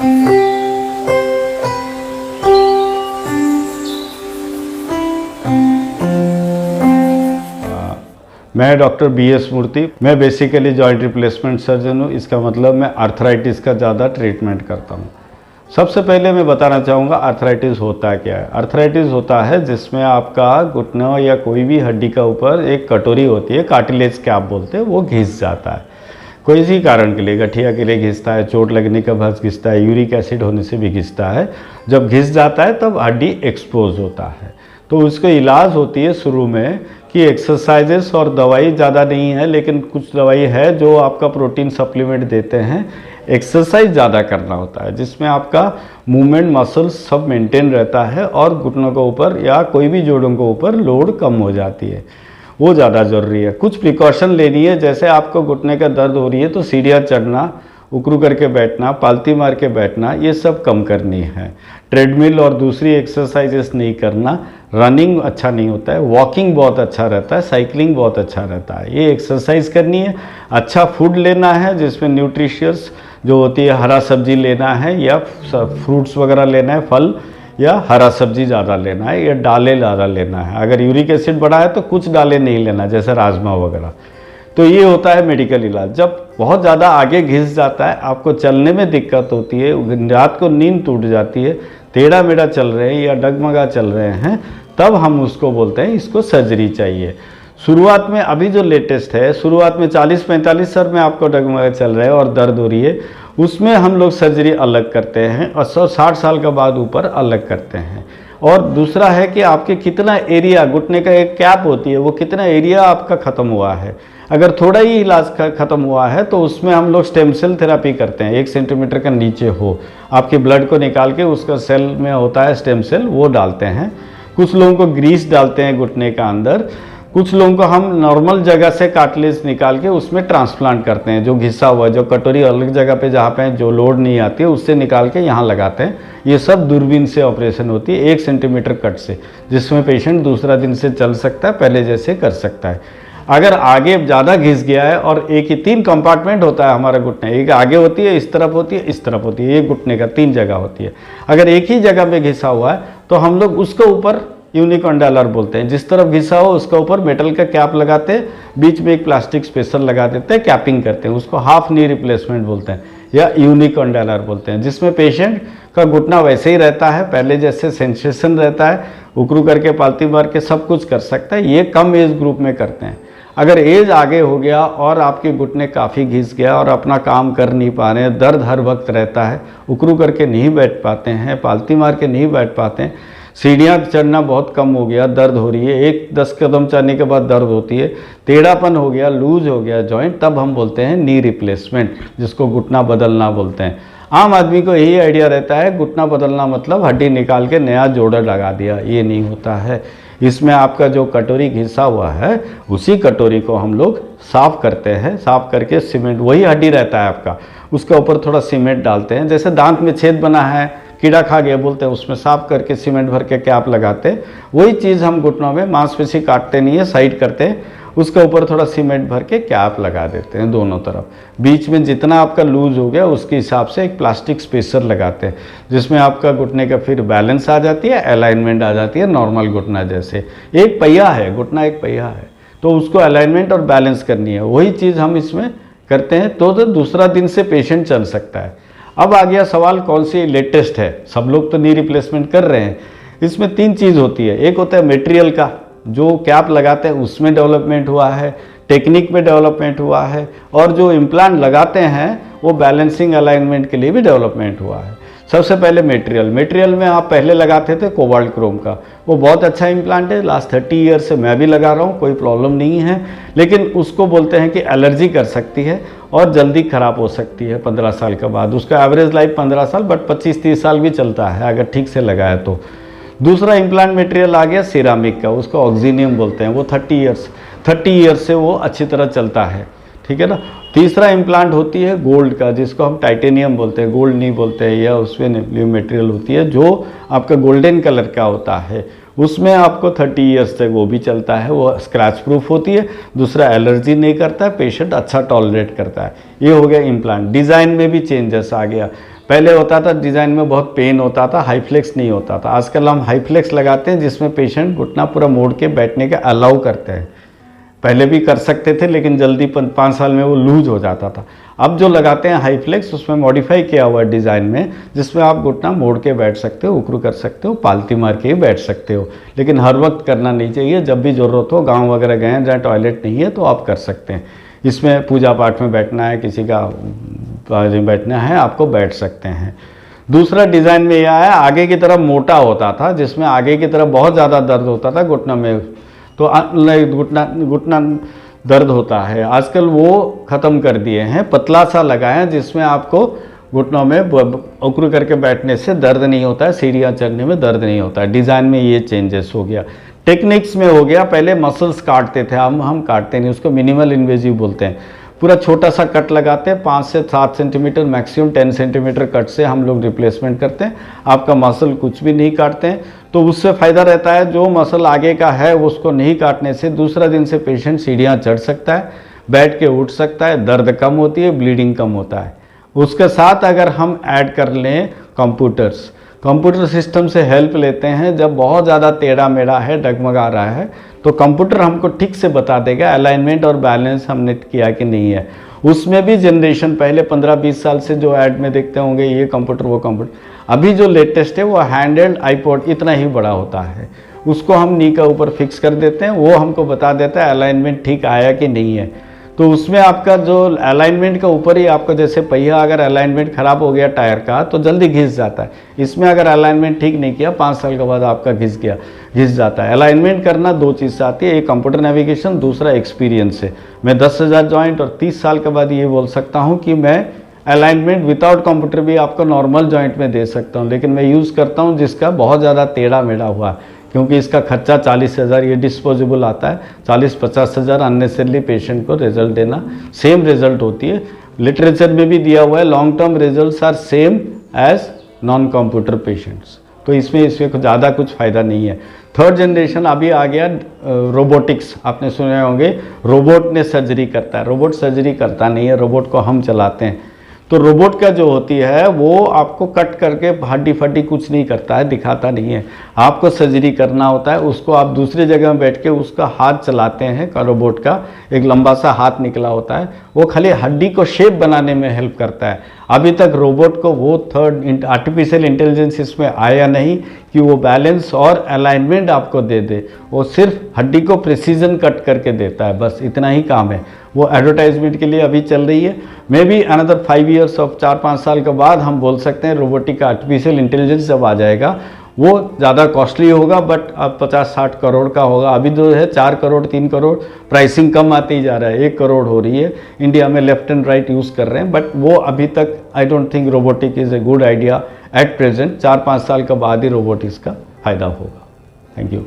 मैं doctor BS मूर्ति, मैं basically joint replacement surgeon हूँ। इसका मतलब मैं आर्थराइटिस का ज़्यादा ट्रीटमेंट करता हूँ। सबसे पहले मैं बताना चाहूँगा आर्थराइटिस होता क्या है। आर्थराइटिस होता है जिसमें आपका घुटनों या कोई भी हड्डी का ऊपर एक कटोरी होती है, कार्टिलेज कैप बोलते हैं, वो घिस जाता है। कोई सी कारण के लिए, गठिया के लिए घिसता है, चोट लगने का बस घिसता है, यूरिक एसिड होने से भी घिसता है। जब घिस जाता है तब हड्डी एक्सपोज होता है। तो उसको इलाज होती है शुरू में कि एक्सरसाइजेस और दवाई ज़्यादा नहीं है, लेकिन कुछ दवाई है जो आपका प्रोटीन सप्लीमेंट देते हैं। एक्सरसाइज ज़्यादा करना होता है जिसमें आपका मूवमेंट मसल्स सब मेंटेन रहता है और घुटनों के ऊपर या कोई भी जोड़ों के ऊपर लोड कम हो जाती है, वो ज़्यादा ज़रूरी है। कुछ प्रिकॉशन लेनी है, जैसे आपको घुटने का दर्द हो रही है तो सीढ़ियाँ चढ़ना, उकरू करके बैठना, पालती मार के बैठना, ये सब कम करनी है। ट्रेडमिल और दूसरी एक्सरसाइजेस नहीं करना। रनिंग अच्छा नहीं होता है, वॉकिंग बहुत अच्छा रहता है, साइकिलिंग बहुत अच्छा रहता है। ये एक्सरसाइज करनी है। अच्छा फूड लेना है जिसमें न्यूट्रिशियस जो होती है, हरा सब्जी लेना है या फ्रूट्स वगैरह लेना है, फल या हरा सब्जी ज़्यादा लेना है या दालें ज़्यादा लेना है। अगर यूरिक एसिड बढ़ा है तो कुछ दालें नहीं लेना, जैसे राजमा वगैरह। तो ये होता है मेडिकल इलाज। जब बहुत ज़्यादा आगे घिस जाता है, आपको चलने में दिक्कत होती है, रात को नींद टूट जाती है, टेढ़ा मेढ़ा चल रहे हैं या डगमगा चल रहे हैं, तब हम उसको बोलते हैं इसको सर्जरी चाहिए। शुरुआत में अभी जो लेटेस्ट है, शुरुआत में 40-45 सर में आपको डगमगा चल रहा है और दर्द हो रही है, उसमें हम लोग सर्जरी अलग करते हैं और 60 साल के बाद ऊपर अलग करते हैं। और दूसरा है कि आपके कितना एरिया, घुटने का एक कैप होती है, वो कितना एरिया आपका ख़त्म हुआ है। अगर थोड़ा ही इलाज ख़त्म हुआ है तो उसमें हम लोग स्टेम सेल थेरापी करते हैं। 1 सेंटीमीटर का नीचे हो, आपके ब्लड को निकाल के उसका सेल में होता है स्टेम सेल, वो डालते हैं। कुछ लोगों को ग्रीस डालते हैं घुटने का अंदर। कुछ लोगों को हम नॉर्मल जगह से कार्टिलेज निकाल के उसमें ट्रांसप्लांट करते हैं, जो घिसा हुआ है, जो कटोरी अलग जगह पे जहाँ पे जो लोड नहीं आती है उससे निकाल के यहाँ लगाते हैं। ये सब दूरबीन से ऑपरेशन होती है, 1 सेंटीमीटर कट से, जिसमें पेशेंट दूसरा दिन से चल सकता है, पहले जैसे कर सकता है। अगर आगे ज़्यादा घिस गया है और एक ही 3 कंपार्टमेंट होता है हमारा घुटने, एक आगे होती है, इस तरफ होती है, इस तरफ होती है, एक घुटने का 3 जगह होती है। अगर एक ही जगह पे घिसा हुआ है तो हम लोग उसके ऊपर यूनिकॉन्डालर बोलते हैं। जिस तरफ घिसा हो उसका ऊपर मेटल का कैप लगाते हैं, बीच में एक प्लास्टिक स्पेसर लगा देते हैं, कैपिंग करते हैं। उसको हाफ नी रिप्लेसमेंट बोलते हैं या यूनिकॉन्डालर बोलते हैं, जिसमें पेशेंट का घुटना वैसे ही रहता है, पहले जैसे सेंसेशन रहता है, उकरू करके पालती मार के सब कुछ कर सकता है। ये कम एज ग्रुप में करते हैं। अगर एज आगे हो गया और आपके घुटने काफ़ी घिस गया और अपना काम कर नहीं पा रहे हैं, दर्द हर वक्त रहता है, उकरू करके नहीं बैठ पाते हैं, पालती मार के नहीं बैठ पाते हैं, सीढ़ियाँ चढ़ना बहुत कम हो गया, दर्द हो रही है, 1-10 कदम चढ़ने के बाद दर्द होती है, टेढ़ापन हो गया, लूज हो गया जॉइंट, तब हम बोलते हैं नी रिप्लेसमेंट, जिसको घुटना बदलना बोलते हैं। आम आदमी को यही आइडिया रहता है घुटना बदलना मतलब हड्डी निकाल के नया जोड़ा लगा दिया। ये नहीं होता है। इसमें आपका जो कटोरी घिसा हुआ है, उसी कटोरी को हम लोग साफ़ करते हैं। साफ़ करके सीमेंट, वही हड्डी रहता है आपका, उसके ऊपर थोड़ा सीमेंट डालते हैं। जैसे दांत में छेद बना है, कीड़ा खा गया बोलते हैं, उसमें साफ़ करके सीमेंट भर के कैप लगाते हैं। वही चीज़ हम घुटनों में, मांसपेशी काटते नहीं है, साइड करते हैं, उसके ऊपर थोड़ा सीमेंट भर के कैप लगा देते हैं दोनों तरफ। बीच में जितना आपका लूज हो गया उसके हिसाब से एक प्लास्टिक स्पेसर लगाते हैं, जिसमें आपका घुटने का फिर बैलेंस आ जाती है, अलाइनमेंट आ जाती है नॉर्मल घुटना जैसे। एक पहिया है, घुटना एक पहिया है, तो उसको अलाइनमेंट और बैलेंस करनी है। वही चीज़ हम इसमें करते हैं तो दूसरा दिन से पेशेंट चल सकता है। अब आ गया सवाल कौन सी लेटेस्ट है। सब लोग तो नी रिप्लेसमेंट कर रहे हैं। इसमें 3 चीज़ होती है। एक होता है मटेरियल का, जो कैप लगाते हैं उसमें डेवलपमेंट हुआ है, टेक्निक में डेवलपमेंट हुआ है, और जो इम्प्लांट लगाते हैं वो बैलेंसिंग अलाइनमेंट के लिए भी डेवलपमेंट हुआ है। सबसे पहले मटेरियल में आप पहले लगाते थे कोबाल्ट क्रोम का, वो बहुत अच्छा इम्प्लांट है। लास्ट 30 ईयर से मैं भी लगा रहा हूँ, कोई प्रॉब्लम नहीं है। लेकिन उसको बोलते हैं कि एलर्जी कर सकती है और जल्दी ख़राब हो सकती है 15 साल के बाद। उसका एवरेज लाइफ 15 साल, बट 25-30 साल भी चलता है अगर ठीक से लगाए तो। दूसरा इम्प्लांट मटेरियल आ गया सिरामिक का, उसको ऑक्सीनियम बोलते हैं। वो 30 ईयर्स से वो अच्छी तरह चलता है, ठीक है ना। तीसरा इम्प्लांट होती है गोल्ड का, जिसको हम टाइटेनियम बोलते हैं, गोल्ड नहीं बोलते हैं, या उसमें मटेरियल होती है जो आपका गोल्डन कलर का होता है। उसमें आपको 30 ईयर्स तक वो भी चलता है, वो स्क्रैच प्रूफ होती है। दूसरा एलर्जी नहीं करता है, पेशेंट अच्छा टॉलरेट करता है। ये हो गया इम्प्लांट। डिज़ाइन में भी चेंजेस आ गया। पहले होता था डिज़ाइन में बहुत पेन होता था, हाईफ्लेक्स नहीं होता था। आजकल हम हाईफ्लेक्स लगाते हैं जिसमें पेशेंट घुटना पूरा मोड़ के बैठने के अलाउ करते हैं। पहले भी कर सकते थे लेकिन जल्दी 5 साल में वो लूज हो जाता था। अब जो लगाते हैं हाईफ्लेक्स उसमें मॉडिफाई किया हुआ है डिज़ाइन में, जिसमें आप घुटना मोड़ के बैठ सकते हो, उकरू कर सकते हो, पालती मार के ही बैठ सकते हो। लेकिन हर वक्त करना नहीं चाहिए, जब भी ज़रूरत हो, गाँव वगैरह गए हैं जहाँ टॉयलेट नहीं है तो आप कर सकते हैं। इसमें पूजा पाठ में बैठना है, किसी का बैठना है, आपको बैठ सकते हैं। दूसरा डिज़ाइन में यह है, आगे की तरफ मोटा होता था, जिसमें आगे की तरफ बहुत ज़्यादा दर्द होता था घुटना में, तो घुटना दर्द होता है। आजकल वो ख़त्म कर दिए हैं, पतला सा लगाए हैं जिसमें आपको घुटनों में उकरू करके बैठने से दर्द नहीं होता है, सीढ़ियाँ चढ़ने में दर्द नहीं होता है। डिज़ाइन में ये चेंजेस हो गया। टेक्निक्स में हो गया, पहले मसल्स काटते थे, हम काटते नहीं, उसको मिनिमल इन्वेजिव बोलते हैं। पूरा छोटा सा कट लगाते हैं, 5 से 7 सेंटीमीटर, मैक्सिमम 10 सेंटीमीटर कट से हम लोग रिप्लेसमेंट करते हैं। आपका मसल कुछ भी नहीं काटते हैं, तो उससे फ़ायदा रहता है, जो मसल आगे का है उसको नहीं काटने से दूसरा दिन से पेशेंट सीढ़ियाँ चढ़ सकता है, बैठ के उठ सकता है, दर्द कम होती है, ब्लीडिंग कम होता है। उसके साथ अगर हम ऐड कर लें कंप्यूटर सिस्टम से हेल्प लेते हैं, जब बहुत ज़्यादा टेढ़ा मेढ़ा है, डगमगा रहा है, तो कंप्यूटर हमको ठीक से बता देगा अलाइनमेंट और बैलेंस हमने किया कि नहीं है। उसमें भी जनरेशन पहले 15-20 साल से जो ऐड में देखते होंगे, ये कंप्यूटर वो कंप्यूटर, अभी जो लेटेस्ट है वो हैंडहेल्ड आईपॉड इतना ही बड़ा होता है, उसको हम नी का ऊपर फिक्स कर देते हैं, वो हमको बता देता है अलाइनमेंट ठीक आया कि नहीं है। तो उसमें आपका जो अलाइनमेंट के ऊपर ही आपका, जैसे पहिया अगर अलाइनमेंट ख़राब हो गया टायर का तो जल्दी घिस जाता है, इसमें अगर अलाइनमेंट ठीक नहीं किया 5 साल के बाद आपका घिस जाता है। अलाइनमेंट करना 2 चीज़ से आती है, एक कंप्यूटर नेविगेशन, दूसरा एक्सपीरियंस से। मैं 10,000 जॉइंट और 30 साल के बाद ये बोल सकता हूँ कि मैं अलाइनमेंट विदाउट कंप्यूटर भी आपको नॉर्मल जॉइंट में दे सकता हूँ, लेकिन मैं यूज़ करता हूँ जिसका बहुत ज़्यादा टेढ़ा मेढ़ा हुआ है, क्योंकि इसका खर्चा 40,000, ये डिस्पोजेबल आता है, 40-50 हज़ार अननेसेसरली पेशेंट को रिजल्ट देना, सेम रिजल्ट होती है। लिटरेचर में भी दिया हुआ है, long term results are same as non computer patients, तो इसमें ज़्यादा कुछ फ़ायदा नहीं है। थर्ड जनरेशन अभी आ गया रोबोटिक्स, आपने सुने होंगे रोबोट ने सर्जरी करता है, रोबोट सर्जरी करता नहीं है, रोबोट को हम चलाते हैं। तो रोबोट का जो होती है वो आपको कट करके हड्डी फड्डी कुछ नहीं करता है, दिखाता नहीं है, आपको सर्जरी करना होता है। उसको आप दूसरी जगह में बैठ के उसका हाथ चलाते हैं, का रोबोट का एक लंबा सा हाथ निकला होता है, वो खाली हड्डी को शेप बनाने में हेल्प करता है। अभी तक रोबोट को वो थर्ड आर्टिफिशियल इंटेलिजेंस इसमें आया नहीं कि वो बैलेंस और अलाइनमेंट आपको दे दे, वो सिर्फ हड्डी को प्रिसीजन कट करके देता है, बस इतना ही काम है। वो एडवर्टाइजमेंट के लिए अभी चल रही है, may be another 5 years of 4-5 साल के बाद हम बोल सकते हैं रोबोटिक आर्टिफिशियल इंटेलिजेंस जब आ जाएगा वो ज़्यादा कॉस्टली होगा, बट अब 50-60 करोड़ का होगा। अभी जो है 4 करोड़ 3 करोड़, प्राइसिंग कम आती जा रहा है, 1 करोड़ हो रही है। इंडिया में लेफ्ट एंड राइट यूज़ कर रहे हैं, बट वो अभी तक I don't think robotic is a good idea at present. 4-5 साल के बाद ही रोबोटिक्स का फ़ायदा होगा। Thank you.